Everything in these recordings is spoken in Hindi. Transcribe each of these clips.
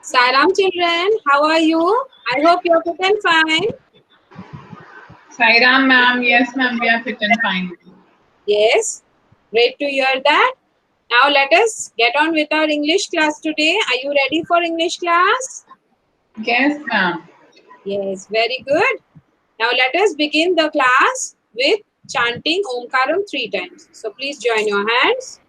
Sairam children, how are you? I hope you're fit and fine. Sairam ma'am, yes ma'am, we are fit and fine. Yes, great to hear that. Now let us get on with our English class today. Are you ready for English class? Yes ma'am. Yes, very good. Now let us begin the class with chanting Omkaram 3 times. So please join your hands.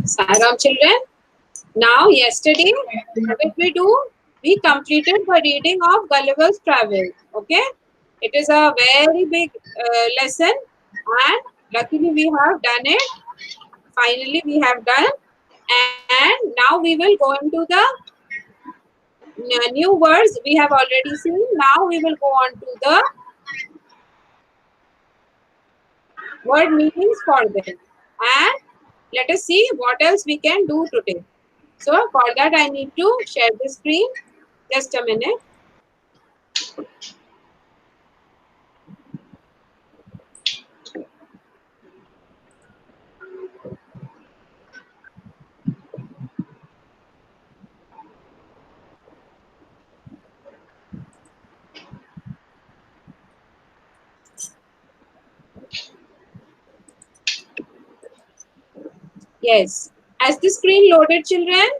Sairam children. Now, yesterday, what did we do? We completed the reading of Gulliver's Travels. Okay, it is a very big lesson, and luckily we have done it. Finally, we have done, and now we will go into the new words we have already seen. Now we will go on to the word meanings for them, and let us see what else we can do today. So, for that, I need to share the screen. Just a minute. Yes. Has the screen loaded, children?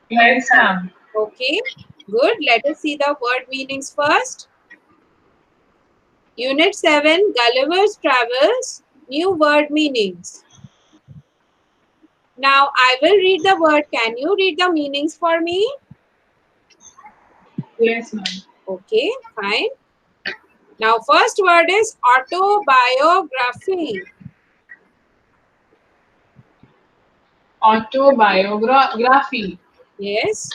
Yes ma'am. Okay. Good. Let us see the word meanings first. Unit 7, Gulliver's Travels, new word meanings. Now, I will read the word. Can you read the meanings for me? Yes ma'am. Okay, fine. Now, first word is autobiography. Autobiography. Yes.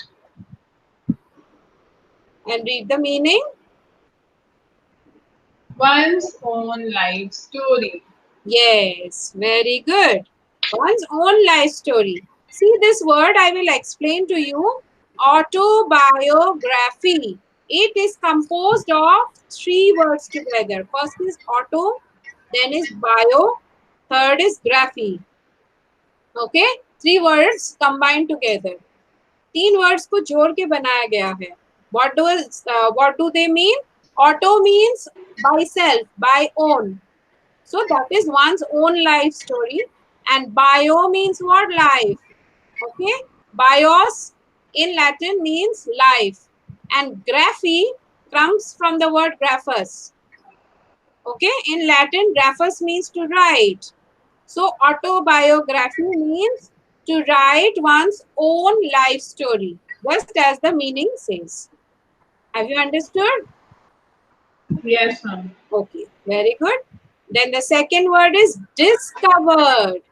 And read the meaning. One's own life story. Yes, very good. One's own life story. See this word I will explain to you. Autobiography. It is composed of 3 words together. First is auto, then is bio, third is graphy. Okay? 3 words combined together. 3 words को जोड़ के बनाया गया है. What do they mean? Auto means by self, by own. So that is one's own life story. And bio means what? Life. Okay. Bios in Latin means life. And graphy comes from the word graphus. Okay. In Latin, graphus means to write. So autobiography means to write one's own life story, just as the meaning says. Have you understood? Yes ma'am. Okay. Very good. Then the second word is discovered.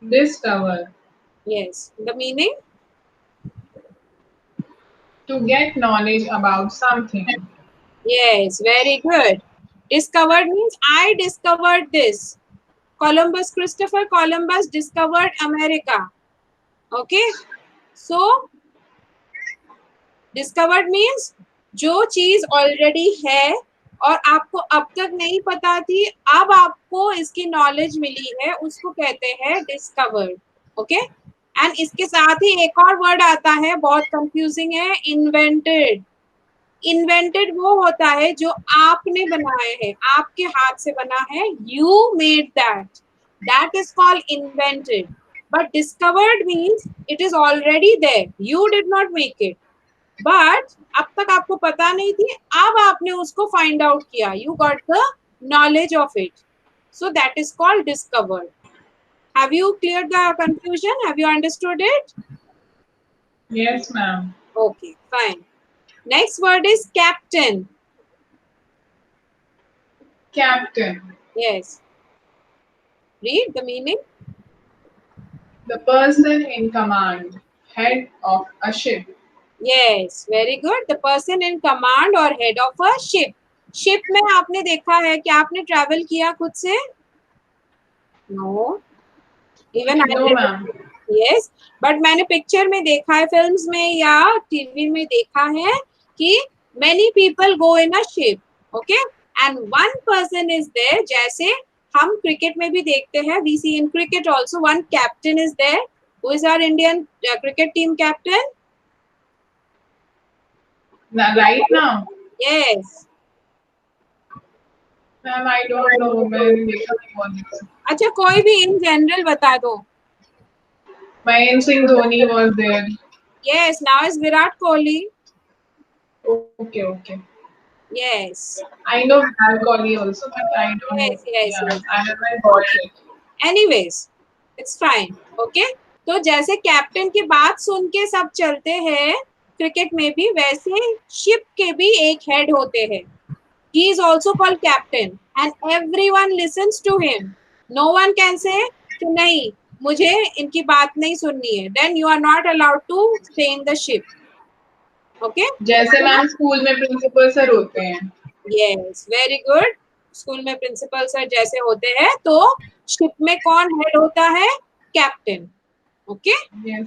Discover. Yes. The meaning? To get knowledge about something. Yes. Very good. Discovered means I discovered this. Christopher Columbus discovered America. Okay. So, discovered means जो चीज ऑलरेडी है और आपको अब तक नहीं पता थी, अब आपको इसकी नॉलेज मिली है, उसको कहते हैं डिस्कवर्ड. ओके. एंड इसके साथ ही एक और वर्ड आता है, बहुत कंफ्यूजिंग है, इन्वेंटेड. इन्वेंटेड वो होता है जो आपने बनाया है, आपके हाथ से बना है. You made that is called invented. But discovered means it is already there, you did not make it, but अब तक आपको पता नहीं थी, अब आपने उसको फाइंड आउट किया, you got the knowledge of it. So that is called discovered. Have you clear the confusion? Have you understood it? Yes ma'am. Okay, fine. Next word is captain. Captain. Yes. Read the meaning. The person in command. Head of a ship. Yes, very good. The person in command और head of a ship. Ship में आपने देखा है कि आपने ट्रैवल किया खुद से? No. Even I No, never. ma'am. Yes, but मैंने पिक्चर में देखा है, फिल्म्स में या टीवी में देखा है कि many people go in a ship, okay, and one person is there. जैसे हम क्रिकेट में भी देखते हैं, we see in cricket also one captain is there. Who is our Indian cricket team captain? Right now, Yes. ma'am, I don't know. मैंने देखा नहीं बहुत. अच्छा, कोई भी इन जनरल बता दो. Mahendra Singh Dhoni was there. Yes, now is Virat Kohli. Okay, okay. Yes. I know Virat Kohli also, but I don't know. Yes, yes, Yeah, yes. I haven't watched it. Anyways, it's fine. Okay, तो जैसे कैप्टन की बात सुन के सब चलते हैं क्रिकेट में भी, वैसे शिप के भी एक हेड होते हैं. He is also called captain and everyone listens to him. No one can say कि नहीं, मुझे इनकी बात नहीं सुननी है. Then you are not allowed to stay in the ship. Okay. जैसे मैम स्कूल में प्रिंसिपल सर होते हैं. Yes, very good. स्कूल में प्रिंसिपल सर जैसे होते हैं, तो शिप में कौन हेड होता है? Captain. Okay, Yes.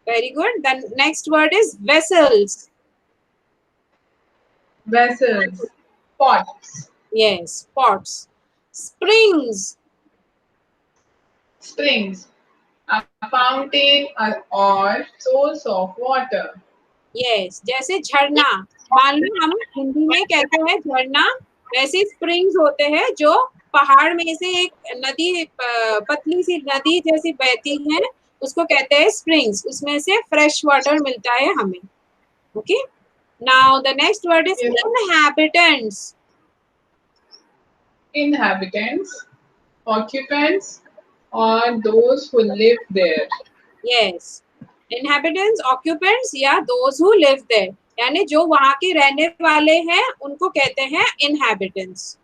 Very good. The next word is vessels. Vessels. Pots. Yes, pots. Springs. Springs. A fountain or source of water. Yes, जैसे झरना. मान लो हम हिंदी में कहते हैं झरना, वैसे स्प्रिंग्स होते हैं जो पहाड़ में से एक नदी, पतली सी नदी जैसी बहती है, उसको कहते हैं स्प्रिंग्स. उसमें से फ्रेश वाटर मिलता है हमें. Okay, now the next word is Yes. Inhabitants. Inhabitants, occupants, or those who live there. Yes, inhabitants, occupants या दोज हु लिव देयर, यानी जो वहां के रहने वाले हैं उनको कहते हैं inhabitants.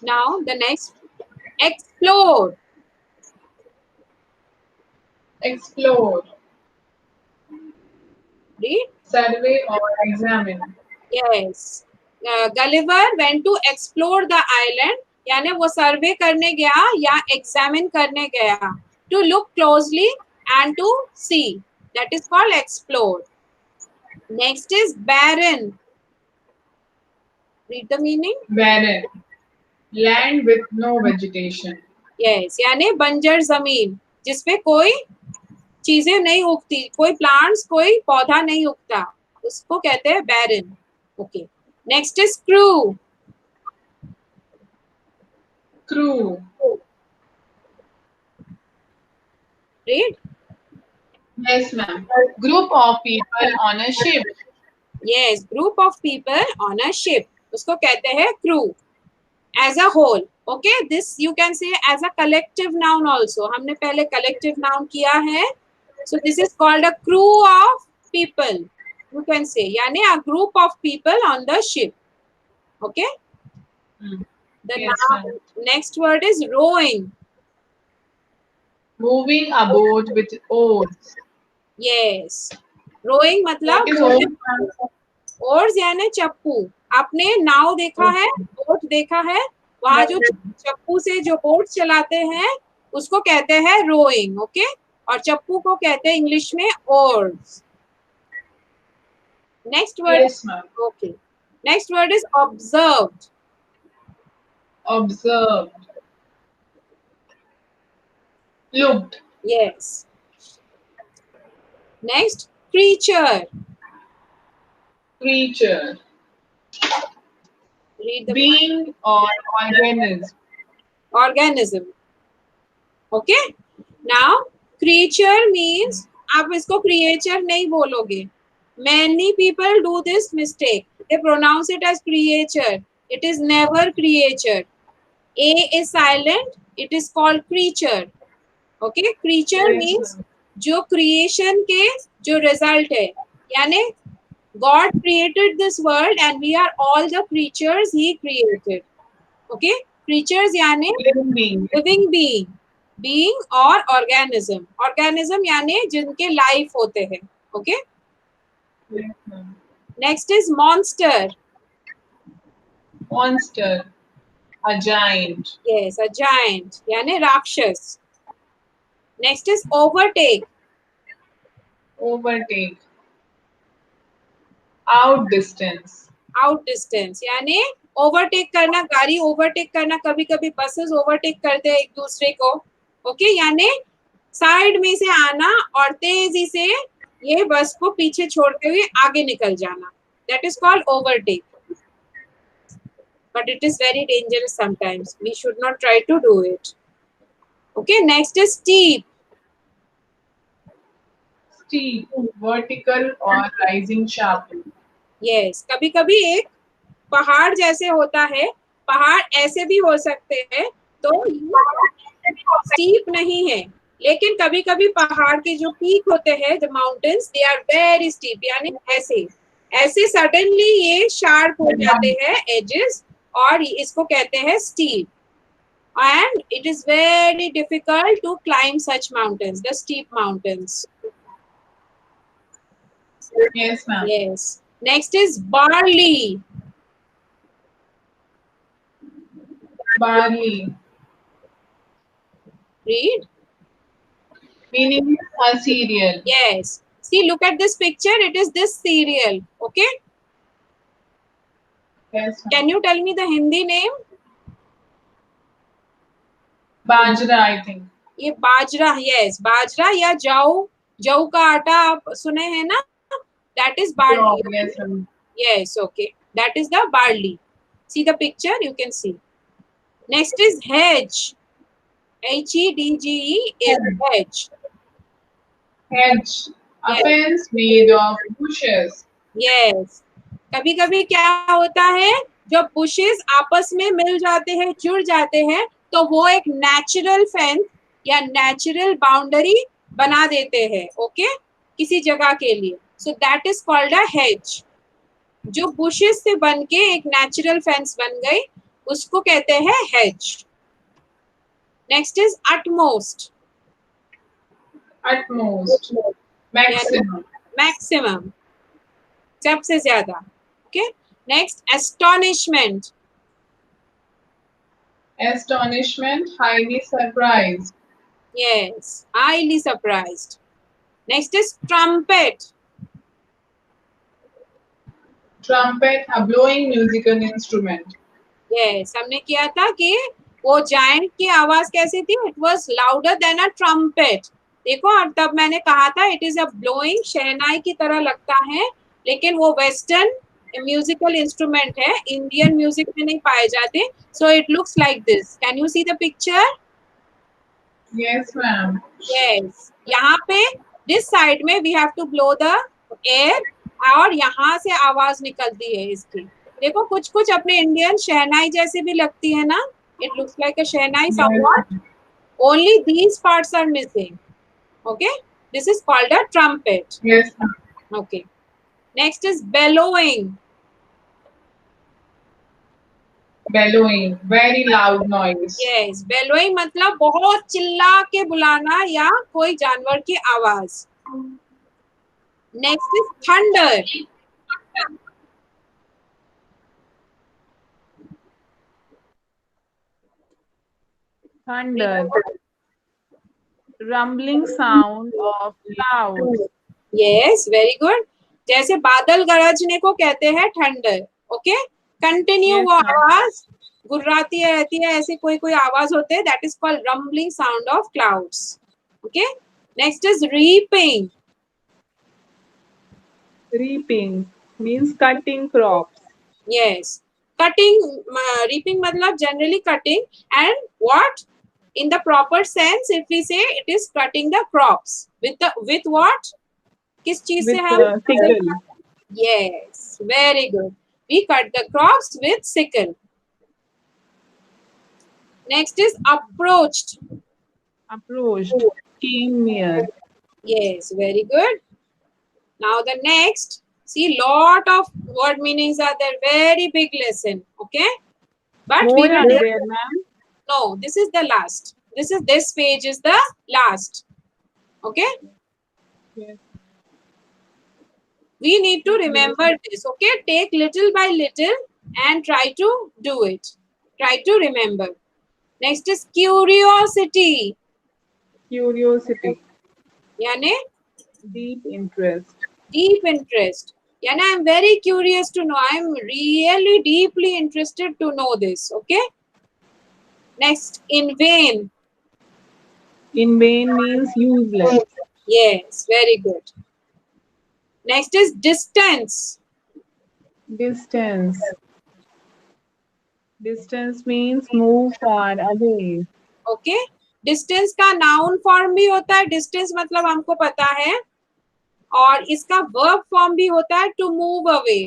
Now the next, explore. Explore, read. survey, or examine. Yes, Gulliver went to explore the island, यानी वो सर्वे करने गया या एग्जामिन करने गया. To look closely and to see, that is called explore. Next is barren. Read the meaning. Barren, land with no vegetation. Yes, यानी बंजर जमीन जिसपे कोई चीजें नहीं उगती, कोई प्लांट्स, कोई पौधा नहीं उगता, उसको कहते हैं barren. Okay, next is crew. Crew, read. yes ma'am. Group of people on a ship. Yes, group of people on a ship, उसको कहते हैं crew. As a whole. Okay, this you can say as a collective noun also. हमने पहले कलेक्टिव नाउन किया है, so this is called a crew of people. You can say, यानी a group of people on the ship. Okay, Hmm. the Yes, ma'am. next word is rowing. Moving a boat with oars. Yes, rowing मतलब What is oars, ma'am? Ores यानी चप्पू. आपने नाव देखा है, बोट देखा है, वहां जो चप्पू से जो बोट चलाते हैं उसको कहते हैं रोइंग. ओके, और चप्पू को कहते हैं इंग्लिश में ores. Next word. Yes ma'am. Okay, next word is observed. Observed. Looked. Yes. Next, creature. Creature. Read the Being or organism. organism. Okay, now creature means, आप इसको creature नहीं बोलोगे. Many people do this mistake. They pronounce it as creature. It is never creature. A is silent. It is called creature. Okay, creature Yes, means ma'am. जो creation के जो result है, यानी God created this world and we are all the creatures He created. Okay, creatures यानी Living being. living being. being और organism. Organism यानी जिनके life होते हैं. Okay. Yes, ma'am. Next is monster. Monster. A giant. Yes, a giant यानी राक्षस. Next is overtake. Overtake. Outdistance. Outdistance यानी ओवरटेक करना, गाड़ी ओवरटेक करना. कभी कभी बसेस ओवरटेक करते हैं एक दूसरे को. ओके यानी साइड में से आना और तेजी से ये बस को पीछे छोड़ते हुए आगे निकल जाना. That is called overtake. But it is very dangerous sometimes. We should not try to do it. Okay, next is steep. Steep. Vertical or rising sharply. Yes, कभी कभी एक पहाड़ जैसे होता है. पहाड़ ऐसे भी हो सकते हैं, तो स्टीप नहीं है. लेकिन कभी कभी पहाड़ के जो पीक होते हैं, the mountains, they are very steep. यानी ऐसे ऐसे सडनली ये शार्प हो जाते हैं एजेस, और इसको कहते हैं steep. And it is very difficult to climb such mountains, the steep mountains. Yes, ma'am. Yes. Next is barley. Barley. Read. Meaning a cereal. Yes. See, look at this picture. It is this cereal. Okay. Yes, ma'am. Can you tell me the Hindi name? Bajra, I think. ये बाजरा. Yes, बाजरा या जौ. जौ का आटा आप सुने हैं ना? That is barley. Oh, yes, ma'am. Yes, okay. That is the barley. See the picture, you can see. Next is hedge. Hedge is hedge. Hedge. A Yes. fence made of bushes. Yes. कभी कभी क्या होता है, जब bushes आपस में मिल जाते हैं, जुड़ जाते हैं, तो वो एक नेचुरल फेंस या नेचुरल बाउंड्री बना देते हैं. ओके, किसी जगह के लिए. सो that is called a hedge. जो बुशेस से बन के एक नेचुरल फेंस बन गई, उसको कहते हैं hedge. Next is utmost. Utmost. Maximum. Maximum, सबसे ज्यादा. Okay. Next astonishment. Astonishment. Highly surprised. Yes, highly surprised. Next is trumpet. Trumpet. A blowing musical instrument. Yes, हमने किया था कि वो जायंट की आवाज कैसी थी. It was louder than a trumpet. देखो, और तब मैंने कहा था it is a blowing, शहनाई की तरह लगता है, लेकिन वो वेस्टर्न म्यूजिकल इंस्ट्रूमेंट है, इंडियन म्यूजिक में नहीं पाए जाते. So it looks like this. Can you see the picture? Yes, ma'am. Yes. यहाँ पे this side में we have to blow the air, और यहाँ से आवाज निकलती है इसकी. देखो, कुछ कुछ अपने इंडियन शहनाई जैसे भी लगती है ना. It looks like a shehnai somewhat. Only these parts are missing. Okay. This is called a trumpet. Yes, ma'am. Okay. Next is bellowing. Bellowing. Very loud noise. Yes. Bellowing मतलब बहुत चिल्ला के बुलाना या कोई जानवर की आवाज. Next is thunder. Thunder. Rumbling sound of clouds. Yes, very good. जैसे बादल गरजने को कहते हैं थंडर. ओके, कंटिन्यू Yes, वो ma'am. आवाज गुर्राती रहती है, ऐसे कोई कोई आवाज होते हैं. That is called rumbling sound of clouds. Okay. Next is reaping. Reaping means cutting crops. Yes, cutting. Reaping मतलब generally cutting, and what in the proper sense if we say it is cutting the crops with what, किस चीज से With हम sickle. Yes, very good. We cut the crops with sickle. Next is approached. Approached. Came near. Yes, very good. Now the next, see, lot of word meanings are there. Very big lesson. Okay, but we More are will, there, ma'am. no, this is the last. this page is the last. Okay, Yes. we need to remember this. Okay, take little by little and try to do it. Try to remember. Next is curiosity. Curiosity. यानी Deep interest. deep interest. यानी I'm very curious to know. I'm really deeply interested to know this. Okay. Next, in vain. In vain means useless. Yes, very good. Next is distance. Distance. Distance means move far away. Okay, distance का नाउन फॉर्म भी होता है. डिस्टेंस मतलब हमको पता है, और इसका वर्ब फॉर्म भी होता है to move away.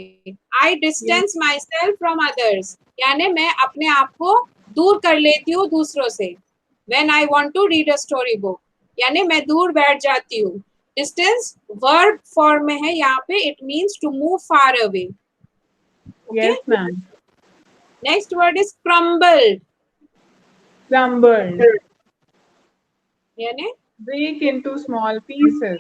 I distance myself from others, यानी मैं अपने आप को दूर कर लेती हूँ दूसरों से. When I want to read a story book, यानी मैं दूर बैठ जाती हूँ. डिस्टेंस वर्ब फॉर्म में है यहाँ पे. It means to move far away. Yes, ma'am. Next word is crumble. Crumbled. यानी Break into small pieces.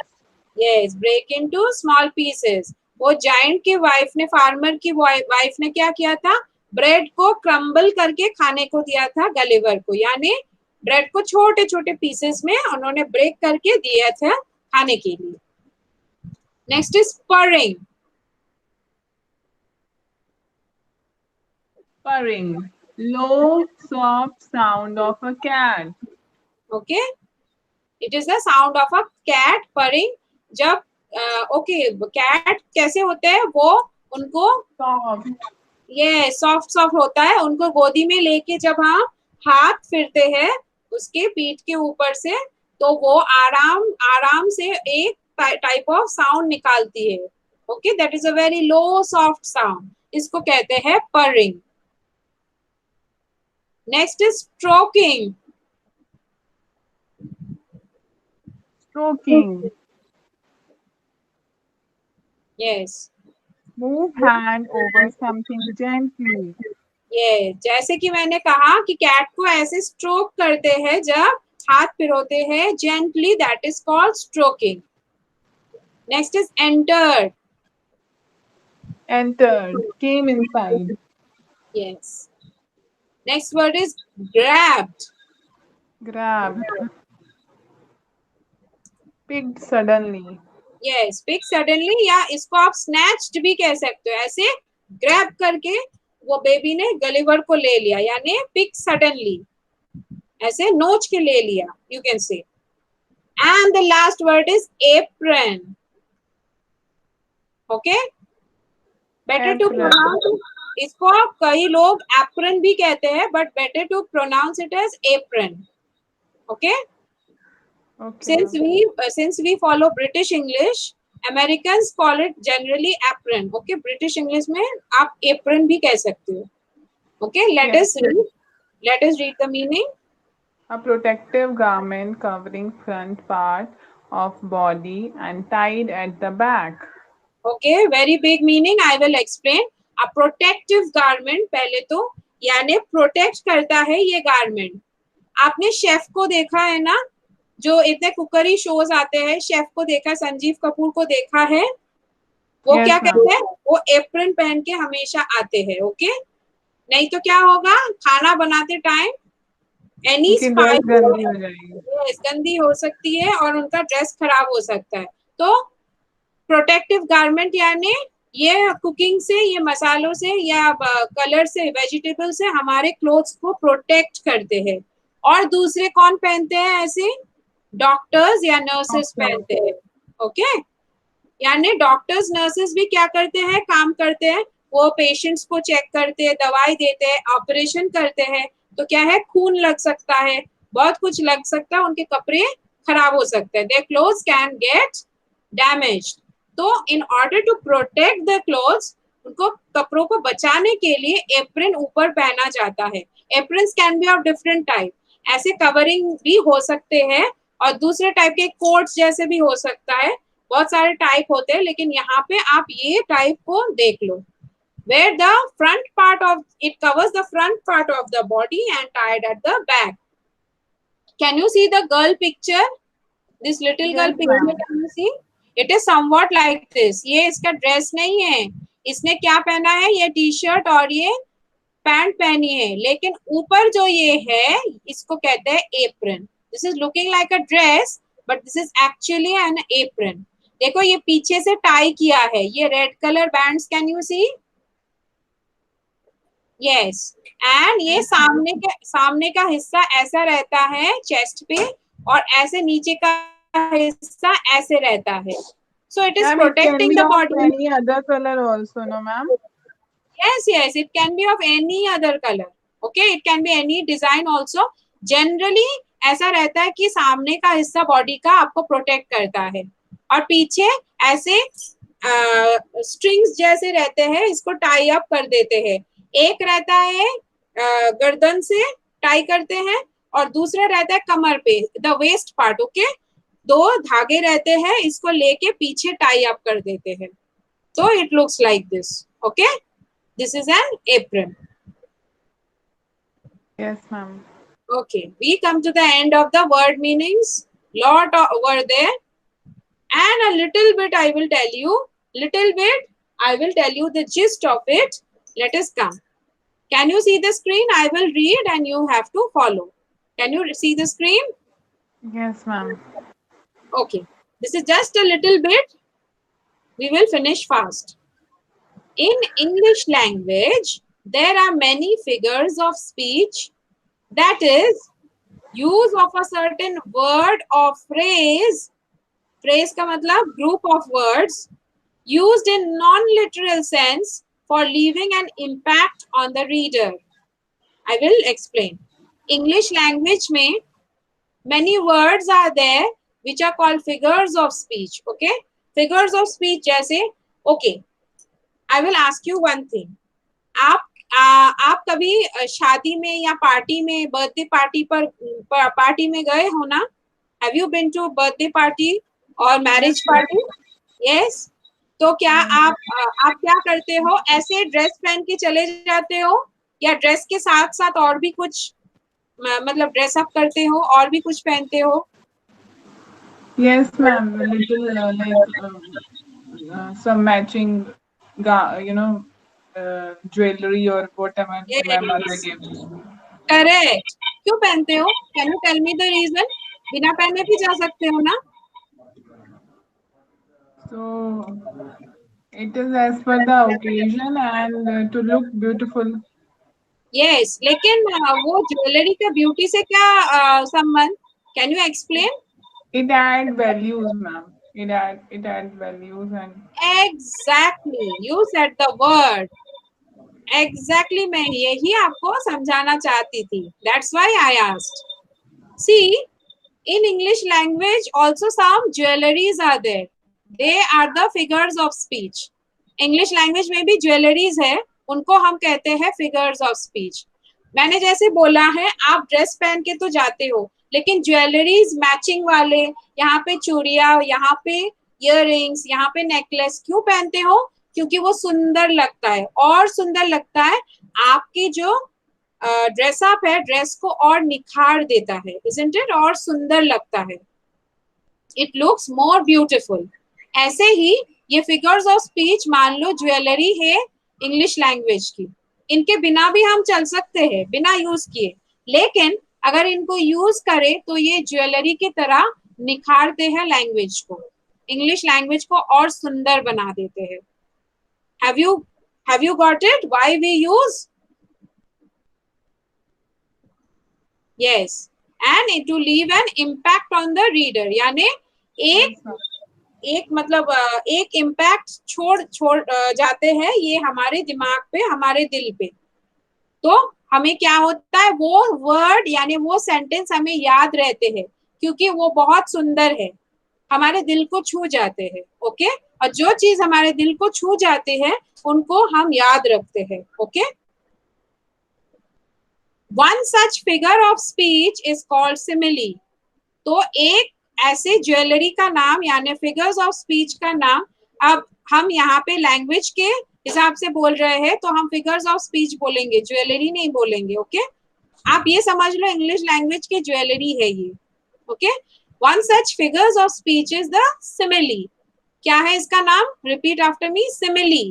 Yes, break into small pieces. वो जायंट की वाइफ ने, फार्मर की वाइफ ने क्या किया था? ब्रेड को क्रम्बल करके खाने को दिया था गलिवर को. यानी ब्रेड को छोटे छोटे पीसेस में उन्होंने ब्रेक करके दिया था खाने के लिए. Next is purring. Purring. Low, soft sound of a cat. Okay, it is the sound of a cat. Purring. जब ओके, कैट कैसे होते हैं? वो उनको Soft. ये सॉफ्ट सॉफ्ट होता है. उनको गोदी में लेके जब हम हाथ फिरते हैं उसके पीठ के ऊपर से, तो वो आराम आराम से एक टाइप ऑफ साउंड निकालती है. Okay, that is a very low soft sound. इसको कहते हैं purring. Next is stroking. Stroking. Yes, Move hand over something gently. ये जैसे कि मैंने कहा कि कैट को ऐसे स्ट्रोक करते हैं जब हाथ पिरोते हैं gently. That is called stroking. Next is entered. Entered. Came inside. Yes. Next word is grabbed. Grabbed. Picked suddenly. Yes, pick suddenly, या इसको आप snatched भी कह सकते हो. ऐसे grab करके वो बेबी ने गलिवर को ले लिया, यानी pick suddenly, ऐसे नोच के ले लिया, you can say. And the last word is apron. Okay? Better to Apron. pronounce. इसको कई लोग apron भी कहते हैं, but better to pronounce it as apron. Okay? Okay. Since we follow British English, Americans call it generally apron. Okay, British English में आप apron भी कह सकते हो. Okay, let Yes. us read the meaning. A protective garment covering front part of body and tied at the back. Okay, very big meaning. I will explain. A protective garment, पहले तो यानी protect करता है ये garment. आपने शेफ को देखा है ना, जो इतने कुकरी शोज आते हैं, शेफ को देखा, संजीव कपूर को देखा है. वो Yes, क्या ma'am. करते हैं? वो एप्रन पहन के हमेशा आते हैं. ओके, नहीं तो क्या होगा? खाना बनाते टाइम एनी उनकी ड्रेस गंदी हो जाएगी. गंदी हो सकती है और उनका ड्रेस खराब हो सकता है. तो प्रोटेक्टिव गारमेंट यानी ये कुकिंग से, ये मसालों से या कलर से, वेजिटेबल से हमारे क्लोथ्स को प्रोटेक्ट करते हैं. और दूसरे कौन पहनते हैं ऐसे? डॉक्टर्स या नर्सेस पहनते हैं. ओके, यानी डॉक्टर्स नर्सेस भी क्या करते हैं? काम करते हैं. वो पेशेंट्स को चेक करते हैं, दवाई देते हैं, ऑपरेशन करते हैं. तो क्या है? खून लग सकता है, बहुत कुछ लग सकता है, उनके कपड़े खराब हो सकते हैं. Their clothes can get damaged. तो in order to protect the clothes, उनको कपड़ों को बचाने के लिए एप्रन ऊपर पहना जाता है. Aprons can be of different type. ऐसे कवरिंग भी हो सकते हैं और दूसरे टाइप के कोट्स जैसे भी हो सकता है. बहुत सारे टाइप होते हैं, लेकिन यहाँ पे आप ये टाइप को देख लो. Where the front part of it covers the front part of the body and tied at the back. Can you see the girl picture? This little girl Yes, picture, ma'am. can you see? It is somewhat like this. ये इसका ड्रेस नहीं है, इसने क्या पहना है, ये टी शर्ट और ये पैंट पहनी है, लेकिन ऊपर जो ये है इसको कहते हैं apron. This is looking like a dress but this is actually an apron. देखो ये पीछे से टाई किया है, ये red colour bands, can you see? Yes. And ये सामने का हिस्सा ऐसा रहता है चेस्ट पे, और ऐसे नीचे का हिस्सा ऐसे रहता है. So it is Ma'am, it can protecting be the of body. any other color also, no, ma'am? Yes, it can be of any other color. Okay, it can be any design also. Generally ऐसा रहता है कि सामने का हिस्सा बॉडी का आपको प्रोटेक्ट करता है, और पीछे ऐसे स्ट्रिंग्स जैसे रहते हैं, इसको टाई अप कर देते हैं. एक रहता है गर्दन से टाई करते हैं, और दूसरा रहता है कमर पे, द वेस्ट पार्ट. ओके, दो धागे रहते हैं, इसको लेके पीछे टाई अप कर देते हैं. So it looks like this. Okay, this is an apron. Yes, ma'am. Okay, we come to the end of the word meanings. Lot were there, and a little bit I will tell you. Little bit I will tell you the gist of it. Let us come. Can you see the screen? I will read and you have to follow. Can you see the screen? Yes, ma'am. Okay, this is just a little bit. We will finish fast. In English language, there are many figures of speech, that is, use of a certain word or phrase. Phrase का मतलब group of words used in non-literal sense for leaving an impact on the reader. I will explain. English language में many words are there which are called figures of speech. Okay, figures of speech जैसे, okay, I will ask you one thing. आप कभी शादी में या पार्टी में, बर्थडे पार्टी में गए हो ना? Have you been to birthday party और मैरिज पार्टी? Yes. तो क्या आप क्या करते हो? ऐसे ड्रेस पहन के चले जाते हो, या ड्रेस के साथ साथ और भी कुछ मतलब ड्रेस अप करते हो, और भी कुछ पहनते हो? Yes, ma'am. A little some matching, jewelry or whatever my mother Yes. gives. Correct. क्यों पहनते हो? Can you tell me the reason? बिना पहने भी जा सकते हो ना? So it is as per the occasion and to look beautiful. यस, लेकिन वो ज्वेलरी का ब्यूटी से क्या संबंध? Can you explain? It adds values, ma'am. It adds values and exactly, you said the word. Exactly, मैं यही आपको समझाना चाहती थी. That's why I asked. See, in English language also some jewelries are there. They are the figures of speech. English language में भी ज्वेलरीज है, उनको हम कहते हैं फिगर्स ऑफ स्पीच. मैंने जैसे बोला है, आप ड्रेस पहन के तो जाते हो, लेकिन ज्वेलरीज मैचिंग वाले, यहाँ पे चूड़िया, यहाँ पे इयररिंग्स, यहाँ पे नेकलेस क्यों पहनते हो? क्योंकि वो सुंदर लगता है, और सुंदर लगता है. आपकी जो ड्रेसअप है, ड्रेस को और निखार देता है, isn't it? और सुंदर लगता है. It looks more beautiful. ऐसे ही ये फिगर्स ऑफ स्पीच, मान लो ज्वेलरी है इंग्लिश लैंग्वेज की, इनके बिना भी हम चल सकते हैं, बिना यूज किए, लेकिन अगर इनको यूज करें तो ये ज्वेलरी की तरह निखारते हैं लैंग्वेज को, इंग्लिश लैंग्वेज को और सुंदर बना देते हैं. Have you got it? Why we use? Yes, and it to leave an impact on the reader. यानी एक मतलब एक इम्पैक्ट छोड़ जाते हैं ये हमारे दिमाग पे, हमारे दिल पे. तो हमें क्या होता है, वो वर्ड यानी वो सेंटेंस हमें याद रहते हैं, क्योंकि वो बहुत सुंदर है, हमारे दिल को छू जाते हैं. ओके, और जो चीज हमारे दिल को छू जाते हैं उनको हम याद रखते हैं. Okay. One such figure of speech is called simile. तो एक ऐसे ज्वेलरी का नाम यानी फिगर्स ऑफ स्पीच का नाम, अब हम यहाँ पे लैंग्वेज के हिसाब से बोल रहे हैं तो हम फिगर्स ऑफ स्पीच बोलेंगे, ज्वेलरी नहीं बोलेंगे. ओके. आप ये समझ लो इंग्लिश लैंग्वेज की ज्वेलरी है ये. Okay, one such figures of speech is the simile. क्या है इसका नाम? Repeat after me. Simile.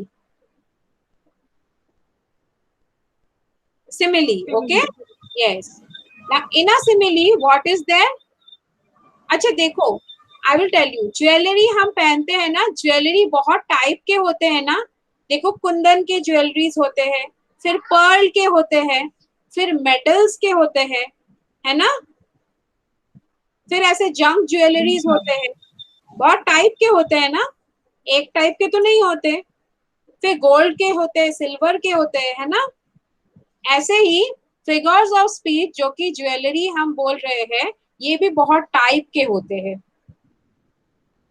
Simile. Okay. Yes. Now in a simile, what is there? अच्छा देखो, I will tell you. Jewellery हम पहनते हैं ना, ज्वेलरी बहुत टाइप के होते हैं ना. देखो, कुंदन के ज्वेलरीज होते हैं, फिर पर्ल के होते हैं, फिर मेटल्स के होते हैं, है ना. फिर ऐसे जंक ज्वेलरीज होते हैं. बहुत टाइप के होते हैं ना, एक टाइप के तो नहीं होते. फिर गोल्ड के होते हैं, सिल्वर के होते हैं, है ना. ऐसे ही फिगर्स ऑफ स्पीच जो कि ज्वेलरी हम बोल रहे हैं, ये भी बहुत टाइप के होते हैं.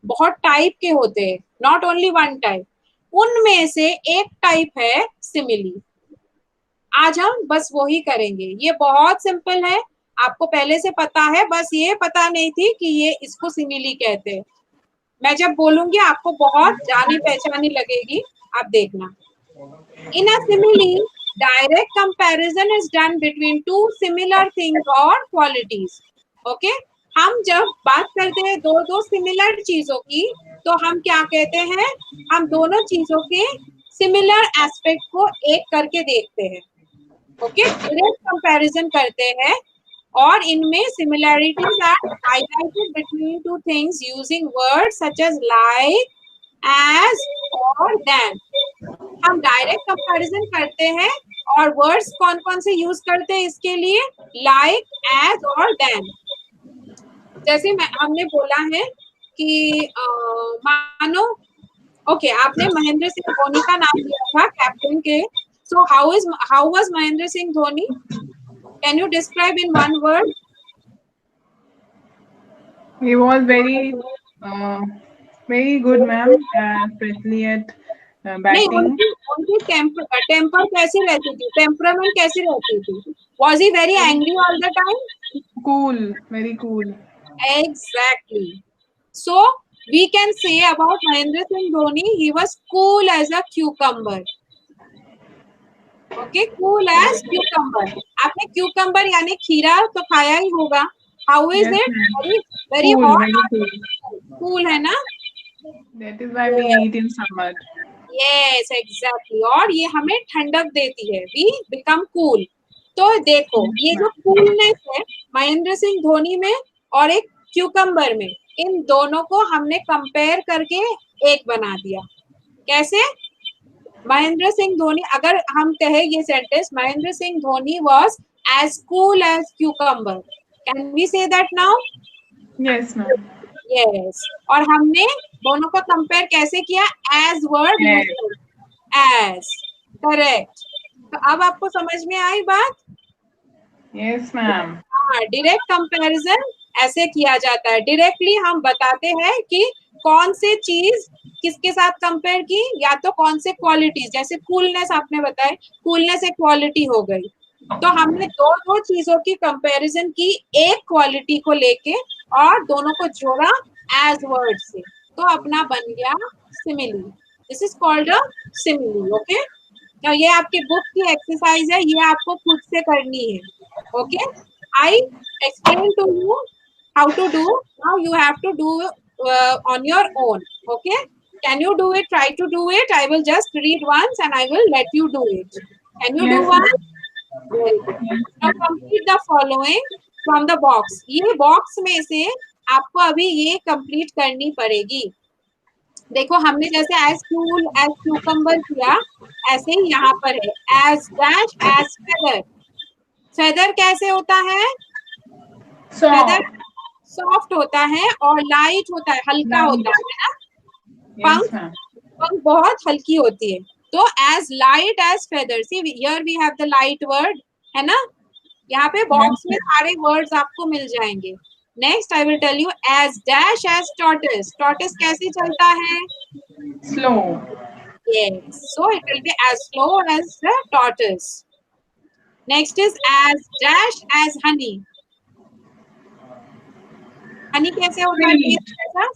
बहुत टाइप के होते हैं, नॉट ओनली वन टाइप. उनमें से एक टाइप है सिमिली. आज हम बस वही करेंगे. ये बहुत सिंपल है, आपको पहले से पता है, बस ये पता नहीं थी कि ये इसको सिमिली कहते हैं. मैं जब बोलूंगी आपको बहुत जानी पहचानी लगेगी, आप देखना. In a simile, direct comparison is done between two similar things or qualities. Okay? हम जब बात करते हैं दो सिमिलर चीजों की, तो हम क्या कहते हैं? हम दोनों चीजों के सिमिलर एस्पेक्ट को एक करके देखते हैं. ओके, डायरेक्ट कंपैरिजन करते हैं, और इनमें similarities are highlighted between two things using words such as like, as और देन. हम डायरेक्ट कंपैरिजन करते हैं, और वर्ड्स कौन कौन से यूज करते हैं इसके लिए? लाइक, एज और देन. जैसे हमने बोला है कि मानो, ओके, आपने महेंद्र सिंह धोनी का नाम लिया था कैप्टन के. So how was Mahendra Singh Dhoni? Can you describe in one word? He was very good, ma'am, especially at नहीं, batting. उनकी टेम्पर कैसी रहती थी? टेम्परामेंट कैसी रहती थी? Was he very angry all the time? Cool, very cool. Exactly. So we can say about Mahendra Singh Dhoni, he was cool as a cucumber. Okay, cool as cucumber. आपने cucumber यानी खीरा तो खाया ही होगा. How is Yes, it? ma'am. Very Cool, hot. very cool. Cool है ना? That is why we eat in summer. Yes, exactly. और ये हमें ठंडक देती है. We become cool. तो देखो, ये जो कूलनेस है महेंद्र सिंह धोनी में और एक क्यूकम्बर में, इन दोनों को हमने कंपेयर करके एक बना दिया. कैसे? महेंद्र सिंह धोनी, अगर हम कहे ये sentence, Mahendra Singh Dhoni was as cool as cucumber. Can we say that now? Yes, ma'am. Yes. और हमने दोनों को कंपेयर कैसे किया? As word use. As. Correct. तो अब आपको समझ में आई बात? Yes, ma'am. हाँ, डायरेक्ट कंपैरिजन ऐसे किया जाता है. डायरेक्टली हम बताते हैं कि कौन से चीज किसके साथ कंपेयर की, या तो कौन से क्वालिटीज. जैसे कूलनेस आपने बताया, कूलनेस एक क्वालिटी हो गई. तो हमने दो चीजों की कंपैरिजन की एक क्वालिटी को लेके, और दोनों को जोड़ा एज वर्ड से, तो अपना बन गया simile. This is called a simile. Okay, तो ये आपके बुक की एक्सरसाइज है, ये आपको खुद से करनी है. Okay, I explain to you how to do. Now you have to do on your own. Okay, can you do it? Try to do it. I will just read once and I will let you do it. Can you do Yes, one? ma'am. Very good. Now complete the following from the box. ये box में से आपको अभी ये complete करनी पड़ेगी. देखो, हमने जैसे as cool as cucumber किया, ऐसे ही यहाँ पर है as dash as feather. feather कैसे होता है? feather Soft. सॉफ्ट होता है और लाइट होता है, हल्का Light. होता है ना. Yes, पंख ma'am. पंख बहुत हल्की होती है. तो as light as feather. See here we have the light word, है ना. यहाँ पे बॉक्स में सारे वर्ड्स आपको मिल जाएंगे. Next I will tell you as dash as tortoise. Tortoise कैसे चलता है? Slow. Yes, so it will be as slow as the tortoise. Next is as dash as honey. Honey कैसे होता है? Sweet.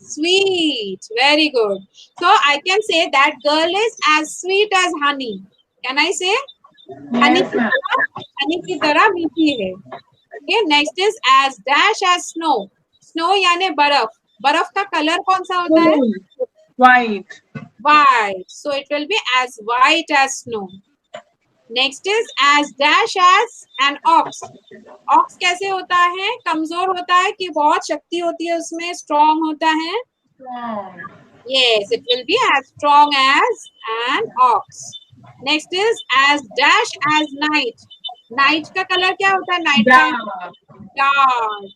Sweet. Very good. So I can say that girl is as sweet as honey. Can I say? Honey Yes, ma'am. Honey की तरह मीठी है. Okay, next is as dash as snow. Snow यानी बर्फ. बर्फ का कलर कौन सा होता है? White. White. So it will be as white as snow. Next is as dash as an ox. Ox कैसे होता है? कमजोर होता है कि बहुत शक्ति होती है उसमें, strong होता है? Strong. Yes, it will be as strong as an ox. Next is as dash as night. Night का कलर क्या होता है? Night का Dark. dark.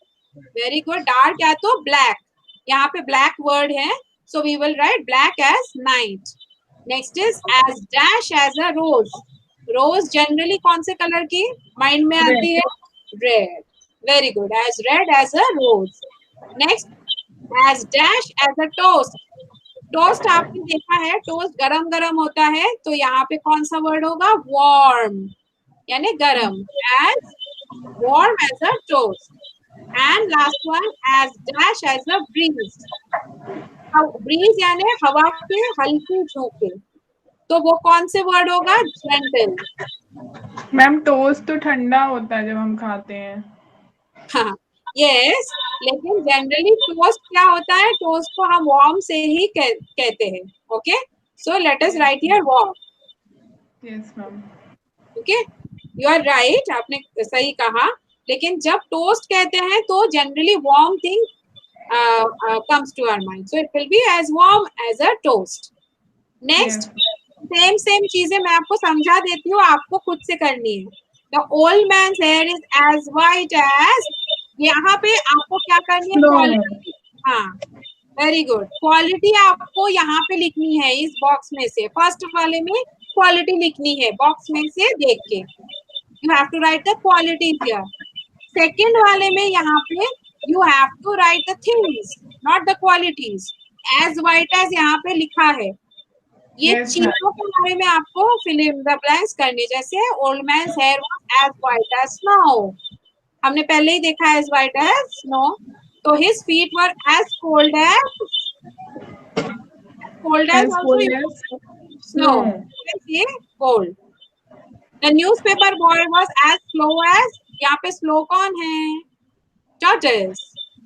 Very good. Dark या तो black. यहाँ पे black word है, so we will write black as night. Next is as dash as a rose. Rose generally कौन से कलर की mind में आती है? Red. Very good. As red as a rose. Next, as dash as a toast. Toast आपने देखा है, टोस्ट गरम गरम होता है, तो यहाँ पे कौन सा वर्ड होगा? वार्म यानी गरम. As warm as a toast. And last one as dash as a breeze. Breeze यानी हवा के हल्के झोंके, तो वो कौन से वर्ड होगा? जेंटल. मैम टोस्ट तो ठंडा होता है जब हम खाते हैं. हाँ, यस, लेकिन जनरली टोस्ट क्या होता है? टोस्ट को हम वार्म से ही कहते हैं. Okay, so let us write here warm. Yes, ma'am. Okay, you are right, आपने सही कहा. लेकिन जब टोस्ट कहते हैं तो generally warm thing comes to our mind, so it will be as warm as a toast. Next, same चीजें मैं आपको समझा देती हूँ, आपको खुद से करनी है. The old man's hair is as white as. यहाँ पे आपको क्या करनी है? क्वालिटी. हाँ, वेरी गुड. क्वालिटी आपको यहाँ पे लिखनी है इस बॉक्स में से. फर्स्ट वाले में क्वालिटी लिखनी है बॉक्स में से देख के. You have to write the quality here. Second वाले में यहाँ पे you have to write the things, not the qualities. As white as यहाँ पे लिखा है. ये Yes, चीजों के बारे में आपको फिल इन द ब्लैंक्स करने. जैसे old man's hair was as white as snow, हमने पहले ही देखा एज वाइट एज स्नो. तो his feet were as cold as as also cold as snow. snow. ये cold. The newspaper boy was as slow as. यहाँ पे स्लो कौन है? Turtles.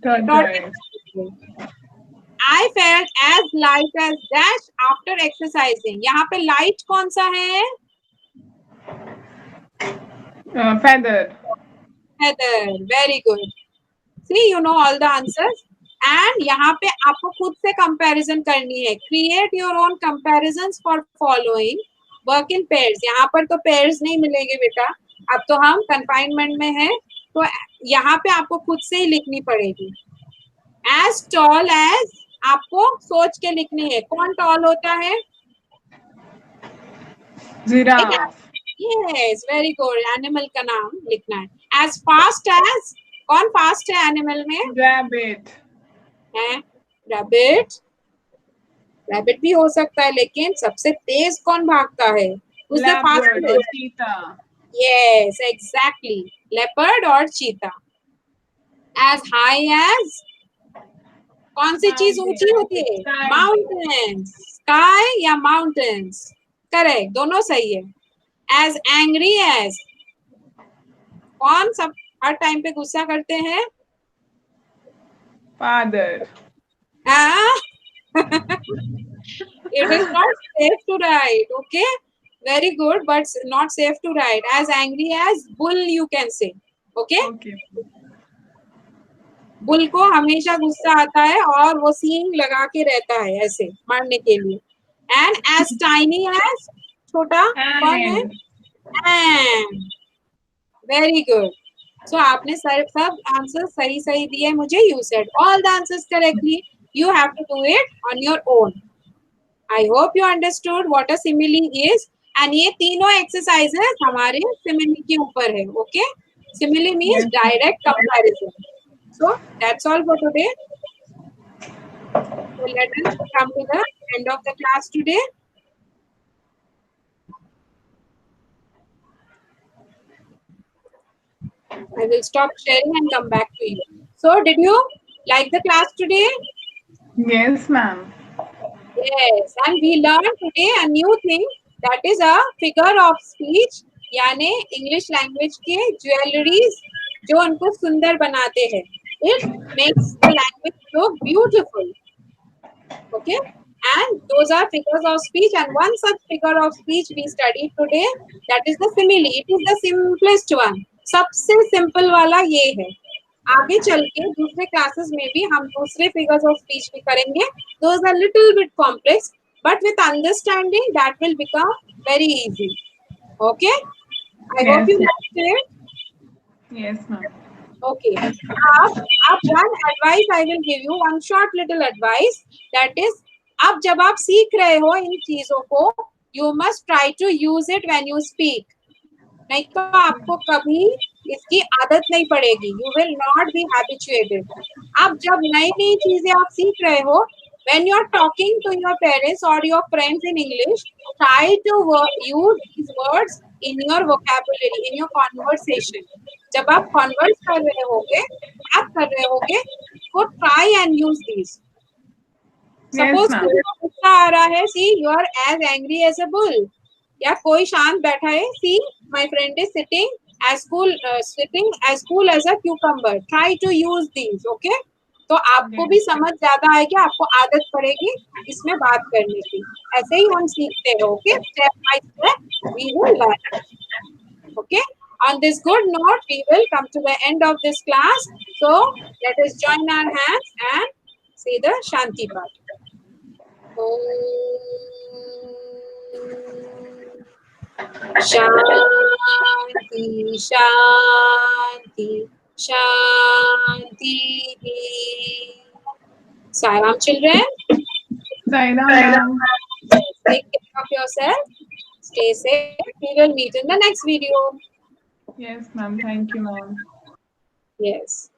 Tortoise. I felt as light as dash after exercising. यहाँ पे light कौन सा है? Feather. Feather. Very good. See, you know all the answers. And यहाँ पे आपको खुद से comparison करनी है. Create your own comparisons for following. Work in pairs. यहाँ पर तो pairs नहीं मिलेंगे बेटा. अब तो हम confinement में हैं, तो यहाँ पे आपको खुद से ही लिखनी पड़ेगी. As tall as आपको सोच के लिखनी है. कौन टॉल होता है? Giraffe. Yes, very good. Animal का नाम लिखना है. As fast as कौन फास्ट है एनिमल में? Rabbit. है रैबिट. रैबिट भी हो सकता है, लेकिन सबसे तेज कौन भागता है? Who's the Leopard or fastest? cheetah. Yes, exactly. Leopard और cheetah. As high as कौन सी चीज ऊंची होती है? Sky. माउंटेन्स. स्काई या माउंटेन्स? करेक्ट, दोनों सही है. एज एंग्री एज कौन सब हर टाइम पे गुस्सा करते हैं? Father. It is not safe to write. Okay, very good, but not safe to write. As angry as bull you can say. Okay, Okay. Bull को हमेशा गुस्सा आता है और वो सींग लगा के रहता है ऐसे मारने के लिए. एंड एज टाइनी एज छोटा कौन है? एंड. Very good. सो आपने सब आंसर सही दिए मुझे. You said all the answers correctly. You have to do it on your own. I hope you understood what a simile is. And ये तीनों एक्सरसाइजेस हमारे सिमिली के ऊपर है. Okay, simile means direct comparison. So that's all for today. So let us come to the end of the class today. I will stop sharing and come back to you. So did you like the class today? Yes, ma'am. Yes, and we learned today a new thing, that is a figure of speech यानी इंग्लिश लैंग्वेज के ज्वेलरीज जो उनको सुंदर बनाते हैं. It makes the language look beautiful. Okay, and those are figures of speech, and one such figure of speech we studied today, that is the simile. It is the simplest one. सबसे simple वाला ये है. आगे चल के दूसरे क्लासेस में भी हम दूसरे फिगर्स ऑफ स्पीच भी करेंगे. Those are little bit complex, but with understanding that will become very easy. Okay, I hope Yes. you liked it. Yes, ma'am. Okay. आप one advice I will give you, one short little advice, that is, अब जब आप सीख रहे हो इन चीजों को, you must try to use it when you speak. नहीं तो आपको कभी इसकी आदत नहीं पड़ेगी. You will not be habituated. अब जब नई नई चीजें आप सीख रहे हो, when you are talking to your parents or your friends in English, try to use these words in your vocabulary, in your conversation. जब आप converse कर रहे होगे, बात कर रहे होगे, तो try and use these. Yes, Suppose ma'am. किसी को गुस्सा आ रहा है, see you are as angry as a bull. या कोई शांत बैठा है, see my friend is sitting as cool as a cucumber. Try to use these, okay? तो आपको भी समझ ज्यादा आएगी, आपको आदत पड़ेगी इसमें बात करने की. ऐसे ही हम सीखते हैं, okay? Step by step we will learn. Okay? On this good note, we will come to the end of this class. So let us join our hands and say the Shanti Path. Shanti, Shanti, Shanti. Sairam, children. Sairam, ma'am. Take care of yourself. Stay safe. We will meet in the next video. Yes, ma'am. Thank you, ma'am. Yes.